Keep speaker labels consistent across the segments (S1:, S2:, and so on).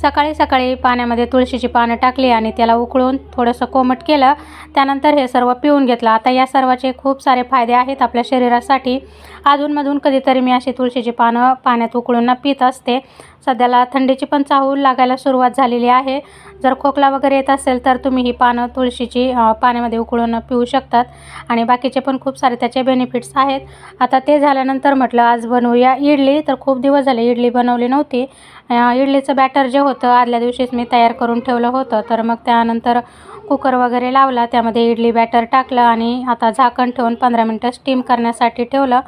S1: सकाळी सकाळी पाण्यामध्ये तुळशीची पानं टाकली आणि त्याला उकळून थोडंसं कोमट केलं. त्यानंतर हे सर्व पिऊन घेतलं. आता या सर्वाचे खूप सारे फायदे आहेत आपल्या शरीरासाठी. अधूनमधून कधीतरी मी अशी तुळशीची पानं पाण्यात उकळून पीत असते. सध्याला थंडीची पण चाहूल लागायला सुरुवात झालेली आहे. जर खोकला वगैरे येत असेल तर तुम्ही ही पानं तुळशीची पाण्यामध्ये उकळून पिऊ शकतात आणि बाकीचे पण खूप सारे त्याचे बेनिफिट्स आहेत. आता ते झाल्यानंतर म्हटलं आज बनवूया इडली. तर खूप दिवस झाले इडली बनवली नव्हती. इडलीचं बॅटर जे होतं आदल्या दिवशीच मी तयार करून ठेवलं होतं. तर मग त्यानंतर कुकर वगैरे लावला, त्यामध्ये इडली बॅटर टाकलं आणि आता झाकण ठेवून 15 मिनटं स्टीम करण्यासाठी ठेवलं.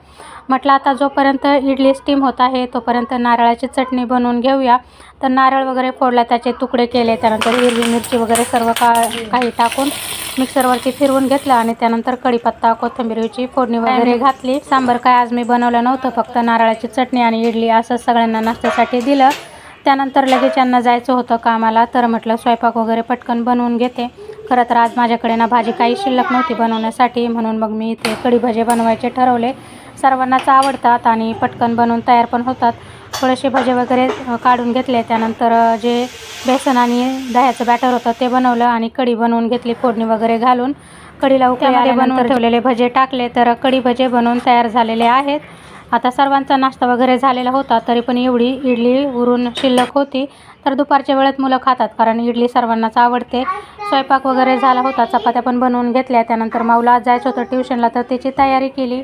S1: म्हटलं आता जोपर्यंत इडली स्टीम होत आहे तोपर्यंत नारळाची चटणी बनवून घेऊया. तर नारळ वगैरे फोडला, त्याचे तुकडे केले, त्यानंतर हिरवी मिरची वगैरे सर्व काही टाकून मिक्सरवरती फिरवून घेतलं आणि त्यानंतर कढीपत्ता कोथिंबीरची फोडणी वगैरे घातली. सांबार काय आज मी बनवलं नव्हतं, फक्त नारळाची चटणी आणि इडली असं सगळ्यांना नाश्त्यासाठी दिलं. त्यानंतर लगेच यांना जायचं होतं कामाला. तर म्हटलं स्वयंपाक वगैरे पटकन बनवून घेते. खरं तर आज माझ्याकडे ना भाजी काही शिल्लक नव्हती बनवण्यासाठी, म्हणून मग मी इथे कढी भजे बनवायचे ठरवले. सर्वांनाच आवडतात आणि पटकन बनवून तयार पण होतात. थोडेसे भजे वगैरे काढून घेतले. त्यानंतर जे बेसन आणि दह्याचं बॅटर होतं ते बनवलं आणि कढी बनवून घेतली फोडणी वगैरे घालून. कढीला उकळीमध्ये बनवून ठेवलेले भजे टाकले. तर कढी भजे बनवून तयार झालेले आहेत. आता सर्वांचा नाश्ता वगैरे झालेला होता, तरी पण एवढी इडली उरून शिल्लक होती. तर दुपारच्या वेळेत मुलं खातात, कारण इडली सर्वांनाच आवडते. स्वयंपाक वगैरे झाला होता, चपात्या पण बनवून घेतल्या. त्यानंतर माऊला जायचं होतं ट्युशनला, तर त्याची तयारी केली.